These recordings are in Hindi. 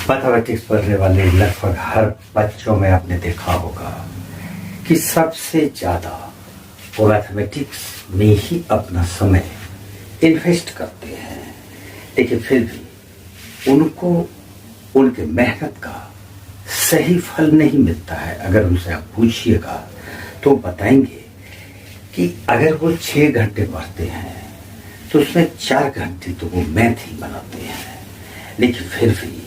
मैथमेटिक्स पढ़ने वाले लगभग हर बच्चों में आपने देखा होगा कि सबसे ज्यादा वो मैथमेटिक्स में ही अपना समय इन्वेस्ट करते हैं, लेकिन फिर भी उनको उनके मेहनत का सही फल नहीं मिलता है। अगर उनसे आप पूछिएगा तो बताएंगे कि अगर वो 6 घंटे पढ़ते हैं तो उसमें 4 घंटे तो वो मैथ ही बनाते हैं, लेकिन फिर भी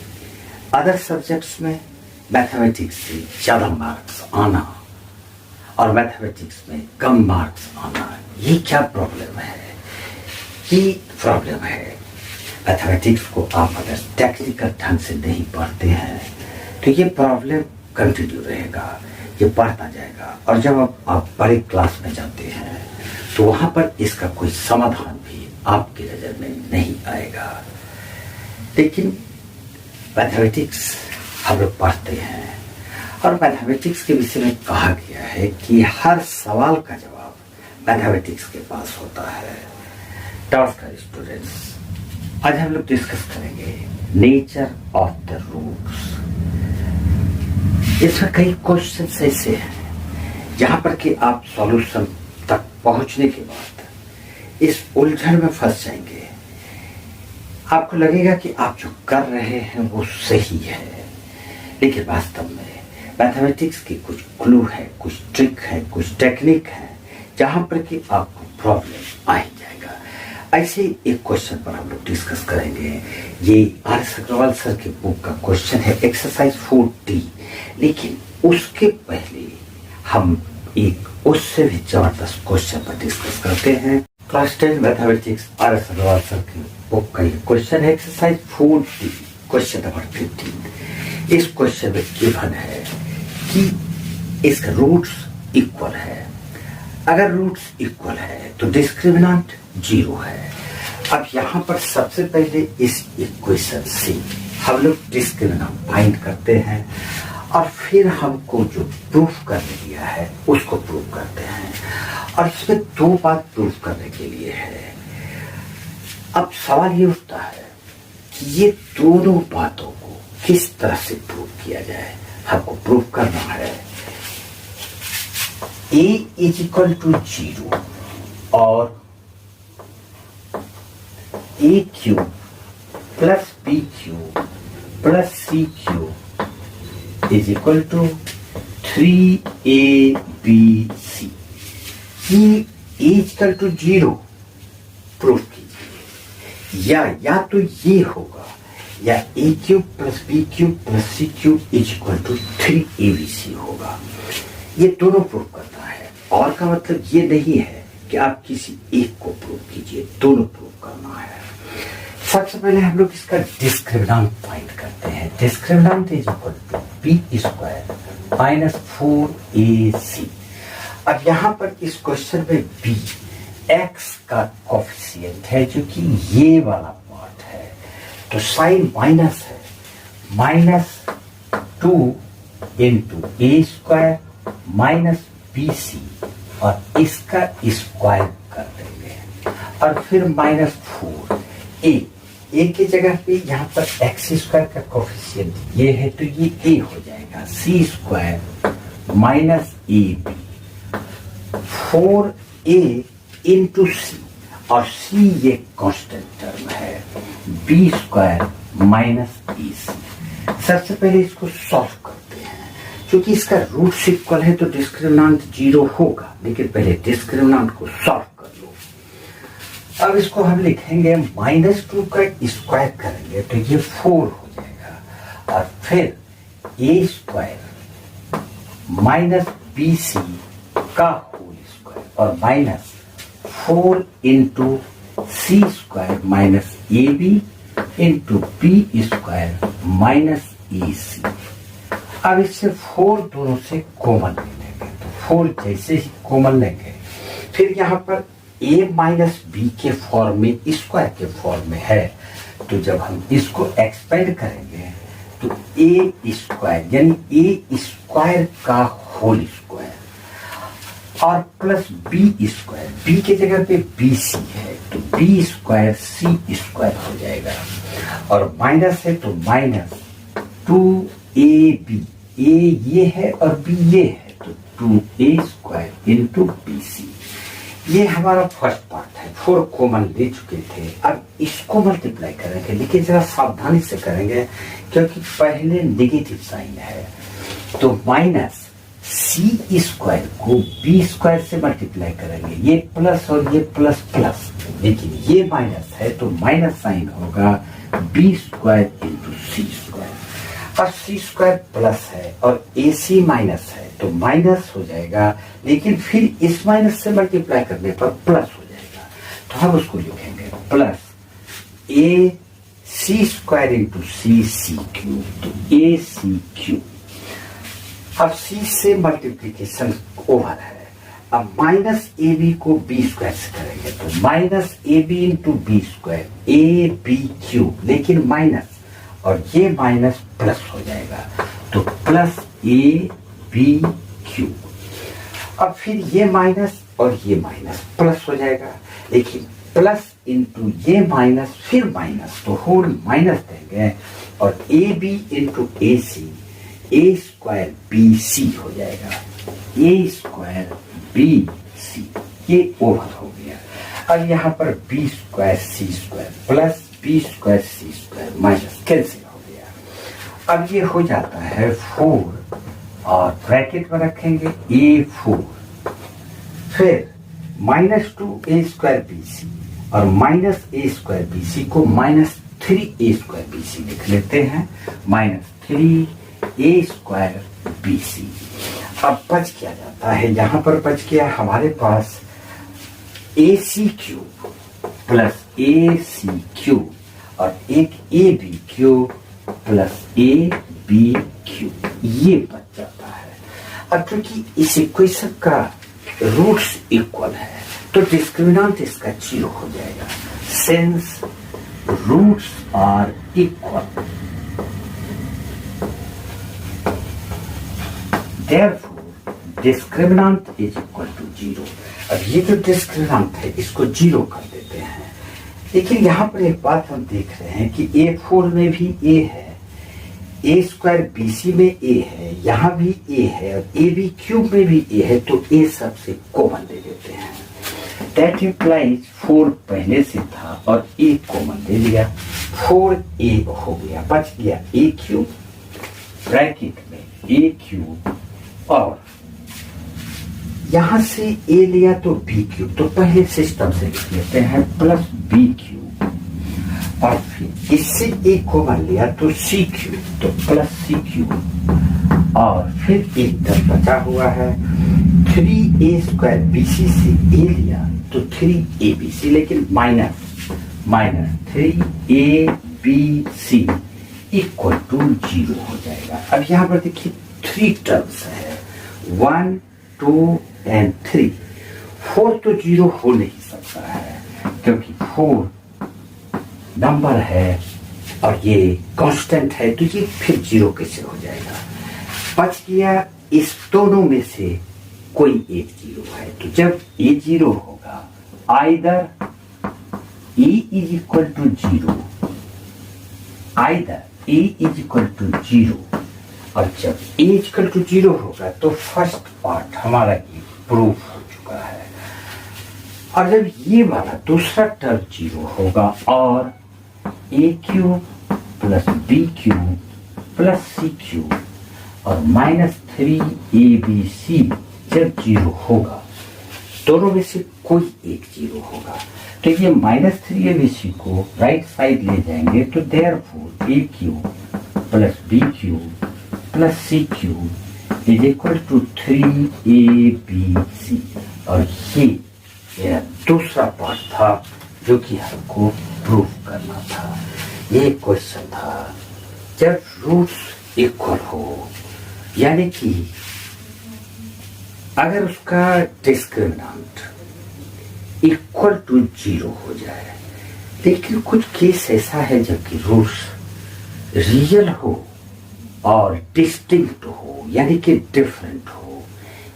अदर सब्जेक्ट्स में मैथमेटिक्स से ज़्यादा मार्क्स आना और मैथमेटिक्स में कम मार्क्स आना, ये क्या प्रॉब्लम है? ये प्रॉब्लम है मैथमेटिक्स को आप अगर टेक्निकल ढंग से नहीं पढ़ते हैं तो ये प्रॉब्लम कंटिन्यू रहेगा, ये बढ़ता जाएगा। और जब आप बड़े क्लास में जाते हैं तो वहाँ पर इसका कोई समाधान भी आपकी नज़र में नहीं आएगा। लेकिन मैथमेटिक्स हम लोग पढ़ते हैं और मैथमेटिक्स के विषय में कहा गया है कि हर सवाल का जवाब मैथमेटिक्स के पास होता है। नमस्कार स्टूडेंट्स, आज हम लोग डिस्कस करेंगे नेचर ऑफ द रूट्स। इसमें कई क्वेश्चंस ऐसे हैं जहां पर कि आप सॉल्यूशन तक पहुंचने के बाद इस उलझन में फंस जाएंगे। आपको लगेगा कि आप जो कर रहे हैं वो सही है, लेकिन वास्तव में मैथमेटिक्स की कुछ क्लू है, कुछ ट्रिक है, कुछ टेक्निक है जहां पर कि आपको प्रॉब्लम आ ही जाएगा। ऐसे ही एक क्वेश्चन पर हम लोग डिस्कस करेंगे। ये आर.एस. अग्रवाल सर के बुक का क्वेश्चन है एक्सरसाइज 4D, लेकिन उसके पहले हम एक उससे भी जबरदस्त क्वेश्चन पर डिस्कस करते हैं। Class 10 mathematics R S. Agarwal sir के बुक का ये क्वेश्चन है एक्सरसाइज 4D, क्वेश्चन नंबर 15। इस क्वेश्चन में गिवन है कि इसका रूट्स इक्वल है। अगर रूट्स इक्वल है तो डिस्क्रिमिनेंट 0 है। अब यहाँ पर सबसे पहले इस इक्वेशन से हम लोग डिस्क्रिमिनेंट फाइंड करते हैं और फिर हमको जो प्रूफ करने दिया है उसको प्रूव करते हैं। और इसमें 2 बात प्रूफ करने के लिए है। अब सवाल ये उठता है कि ये दोनों बातों को किस तरह से प्रूव किया जाए। हमको प्रूव करना है a = 0 और AQ + BQ + CQ = 3ABC। ये a = 0 प्रूफ कीजिए, या तो ये होगा या AQ + BQ + CQ = 3ABC होगा। ये दोनों प्रूव करना है। और का मतलब ये नहीं है कि आप किसी एक को प्रूव कीजिए, दोनों प्रूव करना है। सबसे पहले हम लोग इसका डिस्क्रिमिनेंट फाइंड करते हैं। Discriminant = B² - 4AC। अब यहाँ पर इस क्वेश्चन में B x का कोफिशिएंट है, जो कि ये वाला पार्ट है, तो साइन माइनस है, -2 × A² - BC, और इसका स्क्वायर कर देंगे और फिर -4 a की जगह पे यहाँ पर x² का कोफिशिएंट ये है तो ये a हो जाएगा। C² - AB 4a × C, और C ये कांस्टेंट टर्म है, B² - BC। सबसे पहले इसको सॉल्व करते हैं। क्योंकि इसका रूट्स इक्वल है तो डिस्क्रिमिनेंट 0 होगा, लेकिन पहले डिस्क्रिमिनेंट को सॉल्व कर लो। अब इसको हम लिखेंगे -2 का स्क्वायर करेंगे तो ये 4 हो जाएगा, और फिर A² - BC का होल स्क्वायर और -4 × C² - AB × B² - AC। अब इससे 4 दोनों से कॉमन ले लेंगे, तो 4 जैसे ही कॉमन लेंगे, फिर यहाँ पर a - b के फॉर्म में, स्क्वायर के फॉर्म में है, तो जब हम इसको एक्सपेंड करेंगे तो a² यानी a² का होल स्क्वायर और प्लस B², B की जगह पे BC है तो B² C² हो जाएगा, और माइनस है तो 2ab, a ये है और b ये है, तो 2a² इंटू bc। ये हमारा फर्स्ट पार्ट है। 4 कॉमन ले चुके थे, अब इसको मल्टीप्लाई करेंगे, लेकिन जरा सावधानी से करेंगे क्योंकि पहले नेगेटिव साइन है। तो माइनस c² को b² से मल्टीप्लाई करेंगे, ये प्लस और ये प्लस प्लस, लेकिन ये माइनस है तो माइनस साइन होगा b² इंटू c²। और c² प्लस है और ac माइनस है तो माइनस हो जाएगा, लेकिन फिर इस माइनस से मल्टीप्लाई करने पर प्लस हो जाएगा। तो हम उसको लिखेंगे प्लस ac² इंटू c³ तो ac³। अब c से मल्टीप्लीकेशन ओवर है, अब माइनस ab को b² से करेंगे तो minus ab into b², ab³, लेकिन माइनस और ये माइनस प्लस हो जाएगा तो प्लस ab³। अब फिर ये माइनस और ये माइनस प्लस हो जाएगा, लेकिन प्लस इंटू ये माइनस फिर माइनस तो होल माइनस देंगे और ab into ac, a² bc हो जाएगा, a² bc, ये ओवर हो गया। अब यहाँ पर b² c² plus b² c² minus cancel हो गया। अब ये हो जाता है 4 और ब्रैकेट में रखेंगे a4, फिर -2a² bc और -a² bc को -3a² bc लिख लेते हैं, -3a² bc। अब बच क्या जाता है, यहां पर बच गया हमारे पास ac³ प्लस ac³ और एक ab³ प्लस ab³, ये बच जाता है। अब क्योंकि इस इक्वेशन का रूट्स इक्वल है तो डिस्क्रिमिनेंट इसका 0 हो जाएगा, since roots are equal, therefore discriminant is equal to 0। अब ये जो डिस्क्रिमिनेंट है इसको 0 कर देते हैं, लेकिन यहाँ पर एक बात हम देख रहे हैं कि a4 में भी a है, a² bc में a है, यहाँ भी a है और ab³ में भी a है, तो a सबसे कॉमन ले लेते हैं। दैट इम्प्लाइज 4 पहले से था और a कॉमन ले लिया, 4a हो गया, बच गया a³ ब्रैकेट में a³ और यहां से a लिया तो b³ तो पहले सिस्टम से लिख लेते हैं प्लस b³ और फिर इससे a कॉमन लिया तो c³ तो प्लस c³ और फिर एक टर्म बचा हुआ है 3a² bc से a लिया तो 3abc, लेकिन माइनस 3abc इक्वल टू 0 हो जाएगा। अब यहाँ पर देखिए 3 टर्म्स है, 1 2 एंड 3। 4 तो 0 हो नहीं सकता है क्योंकि 4 नंबर है और ये कांस्टेंट है, तो ये फिर 0 कैसे हो जाएगा। बच गया इस दोनों में से कोई एक 0 है, तो जब a 0 होगा either a is equal to 0, either a is equal to 0, और जब a इक्वल टू 0 होगा तो फर्स्ट पार्ट हमारा ये प्रूफ हो चुका है। और जब ये वाला दूसरा टर्म 0 होगा और a³ plus b³ plus c³ और -3abc जब 0 होगा, दोनों में से कोई एक 0 होगा, तो ये -3abc को राइट साइड ले जाएंगे तो therefore a³ plus b³ plus c³ is equal to 3abc। और ये मेरा दूसरा पार्ट था जो कि हमको प्रूव करना था। ये क्वेश्चन था जब रूट्स इक्वल हो, यानी कि अगर उसका डिस्क्रिमिनेंट इक्वल टू 0 हो जाए, लेकिन कुछ केस ऐसा है जबकि रूट्स रियल हो और डिस्टिंक्ट हो, यानी कि डिफरेंट हो।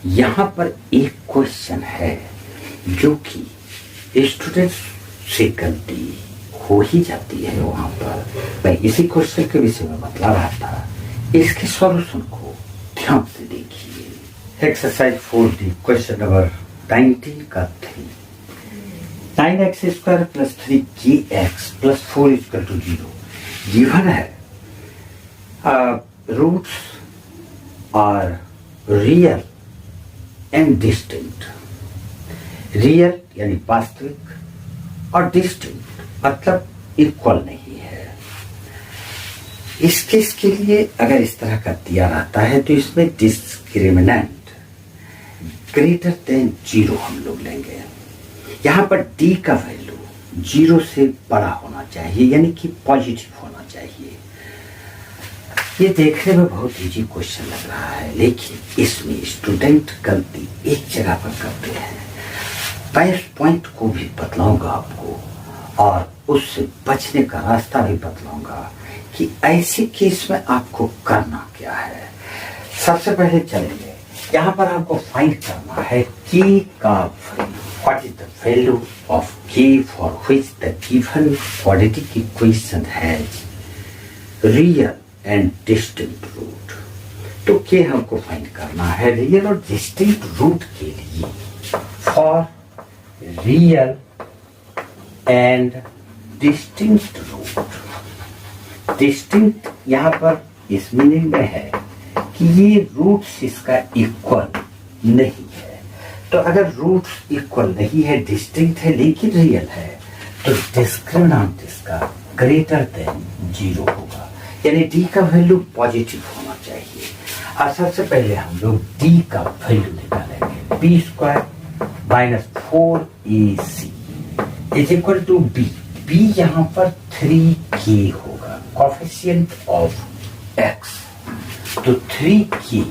यहाँ पर एक क्वेश्चन है जो कि स्टूडेंट से गलती हो ही जाती है। वहां पर मैं इसी क्वेश्चन के विषय में बतला रहा था इसके सॉल्यूशन को ध्यान से देखिए। एक्सरसाइज 4D क्वेश्चन नंबर 19 का 3। 9x² + 3kx + 4 = 0 गिवन है। Roots are real and distinct. Real यानी वास्तविक और डिस्टिंक्ट मतलब इक्वल नहीं है। इस केस के लिए अगर इस तरह का दिया रहता है तो इसमें डिस्क्रिमिनेंट ग्रेटर देन 0 हम लोग लेंगे। यहां पर d का वैल्यू 0 से बड़ा होना चाहिए, यानी कि पॉजिटिव होना चाहिए। ये देखने में बहुत इजी क्वेश्चन लग रहा है, लेकिन इसमें स्टूडेंट गलती एक जगह पर करते हैं। मैं इस पॉइंट को भी बतलाऊंगा आपको और उससे बचने का रास्ता भी बतलाऊंगा कि ऐसे केस में आपको करना क्या है। सबसे पहले चलेंगे, यहाँ पर आपको फाइंड करना है k का value. What is the value of k for which the given quadratic equation has real and distinct root. तो k हमको फाइंड करना है रियल और डिस्टिंक्ट रूट के लिए। For real and distinct root. Distinct यहाँ पर इस मीनिंग में है कि ये रूट्स इसका इक्वल नहीं है। तो अगर रूट्स इक्वल नहीं है, डिस्टिंक्ट है लेकिन रियल है, तो डिस्क्रिमिनेंट इसका ग्रेटर देन 0 होगा, यानी d का वैल्यू पॉजिटिव होना चाहिए। और सबसे पहले हम लोग d का वैल्यू निकालेंगे। b² - 4ac = b। b यहाँ पर 3k होगा, कोएफिशिएंट ऑफ x। तो 3k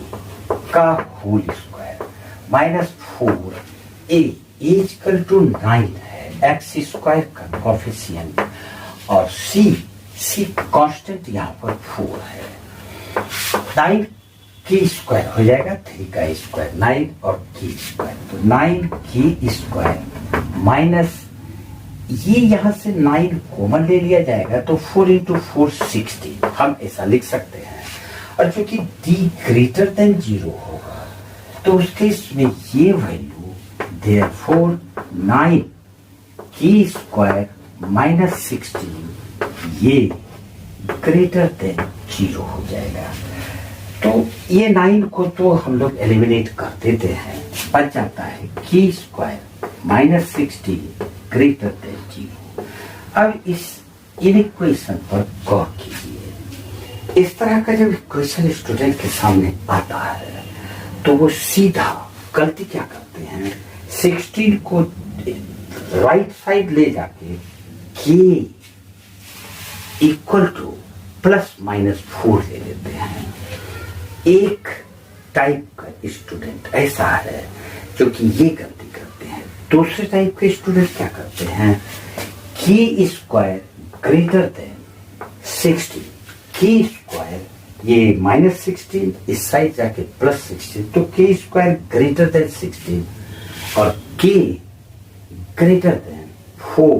का होल स्क्वायर -4a = 9 है, x² का कोएफिशिएंट और c कांस्टेंट यहाँ पर 4 है। 9k² हो जाएगा, 3 का स्क्वायर 9 और k², तो 9k² माइनस ये यहाँ से 9 कॉमन ले लिया जाएगा तो 4 × 4 16 हम ऐसा लिख सकते हैं। और चूंकि d ग्रेटर देन 0 होगा तो उस केस में ये वैल्यू देयरफॉर 9k² - 16 ये ग्रेटर देन 0 हो जाएगा। तो ये 9 को तो हम लोग एलिमिनेट कर देते हैं, बच जाता है k² - 16 ग्रेटर देन 0। अब इस इक्वेशन पर गौर कीजिए। इस तरह का जब इक्वेशन स्टूडेंट के सामने आता है तो वो सीधा गलती क्या करते हैं, 16 को राइट साइड ले जाके k = ±4 ले लेते हैं। एक टाइप का स्टूडेंट ऐसा है जो कि ये गलती करते हैं। दूसरे टाइप के स्टूडेंट क्या करते हैं, k² ग्रेटर देन 16, k² ये -16 इस साइड जाके +16, तो k² ग्रेटर देन 16 और k ग्रेटर देन 4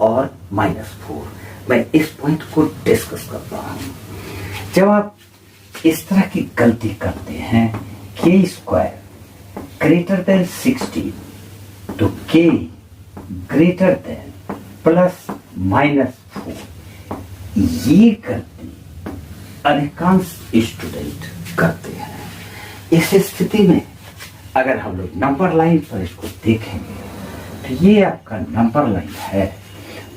और -4। मैं इस पॉइंट को डिस्कस करता हूं। जब आप इस तरह की गलती करते हैं, k² ग्रेटर देन 16 तो k ग्रेटर देन ±4, ये गलती अधिकांश स्टूडेंट करते हैं। इस स्थिति में अगर हम लोग नंबर लाइन पर इसको देखेंगे तो ये आपका नंबर लाइन है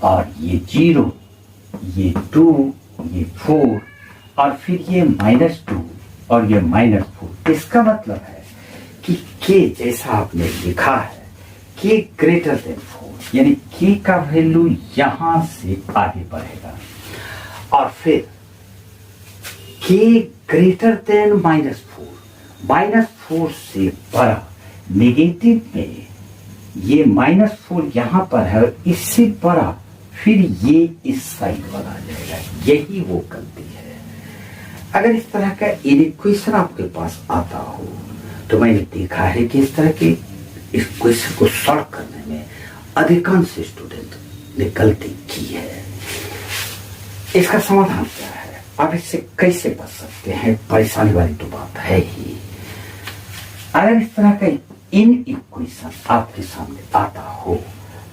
और ये 0, ये 2, ये 4 और फिर ये -2 और ये -4। इसका मतलब है कि k जैसा आपने लिखा है k ग्रेटर देन 4, यानी k का वैल्यू यहां से आगे बढ़ेगा और फिर k ग्रेटर देन -4, -4 से बड़ा। नेगेटिव में ये -4 यहां पर है, इससे बड़ा फिर ये इस साइड पर आ जाएगा। यही वो गलती है। अगर इस तरह का इक्वेशन आपके पास आता हो तो मैंने देखा है कि इस तरह के इक्वेशन को सॉल्व करने में अधिकांश स्टूडेंट ने गलती की है। इसका समाधान क्या है आप इससे कैसे बच सकते हैं? परेशानी वाली तो बात है ही। अगर इस तरह का इन इक्वेशन आपके सामने आता हो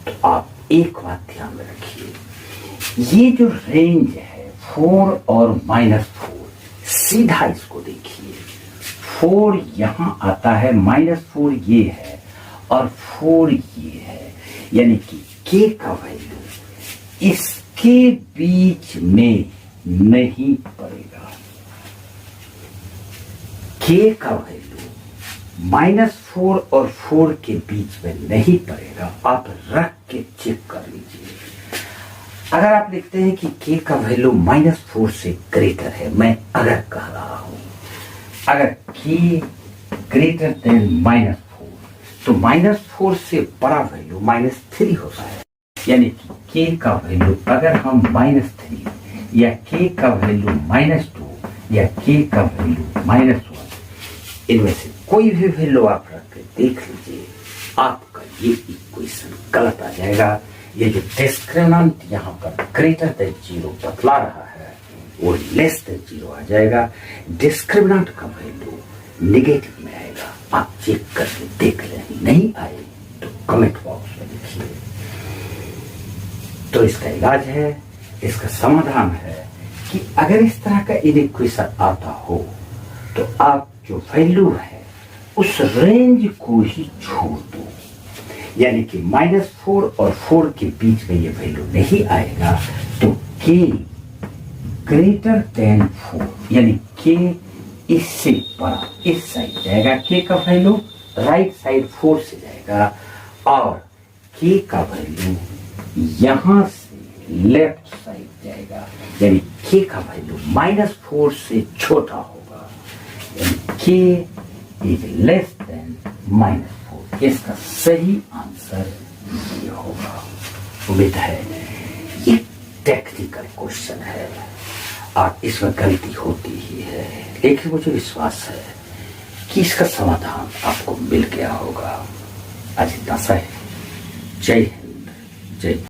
तो आप एक बात ध्यान में रखिए, ये जो रेंज है 4 और -4, सीधा इसको देखिए। 4 यहां आता है, -4 ये है और 4 ये है, यानी कि k का वैल्यू इसके बीच में नहीं पड़ेगा। k का वैल्यू -4 और 4 के बीच में नहीं पड़ेगा। आप रख के चेक कर लीजिए। अगर आप लिखते हैं कि k का वैल्यू -4 से ग्रेटर है, मैं अगर कह रहा हूं, अगर k ग्रेटर देन -4 तो -4 से बड़ा वैल्यू -3 होता है। यानी कि k का वैल्यू अगर हम -3 या k का वैल्यू -2 या k का वैल्यू -1, इनमें से कोई भी वैल्यू आप रख के देख लीजिए, आपका ये इक्वेशन गलत आ जाएगा। ये जो डिस्क्रिमिनेंट यहाँ पर ग्रेटर देन 0 बतला रहा है वो लेस देन 0 आ जाएगा। डिस्क्रिमिनेंट का वैल्यू निगेटिव में आएगा। आप चेक करके देख लें, नहीं आए तो कमेंट बॉक्स में लिखिए। तो इसका इलाज है, इसका समाधान है कि अगर इस तरह का इक्वेशन आता हो तो आप जो वैल्यू है उस रेंज को ही छोड़ दो। यानी कि -4 और 4 के बीच में ये वैल्यू नहीं आएगा तो k ग्रेटर देन 4, यानी k इससे बड़ा इस साइड जाएगा। k का वैल्यू राइट साइड 4 से जाएगा और k का वैल्यू यहां से लेफ्ट साइड जाएगा। यानी k का वैल्यू -4 से छोटा होगा। k is less than -4। इसका सही आंसर ये होगा। उम्मीद है ये टेक्निकल क्वेश्चन है और इसमें गलती होती ही है, लेकिन मुझे विश्वास है कि इसका समाधान आपको मिल गया होगा। आज इतना सा है। जय हिंद, जय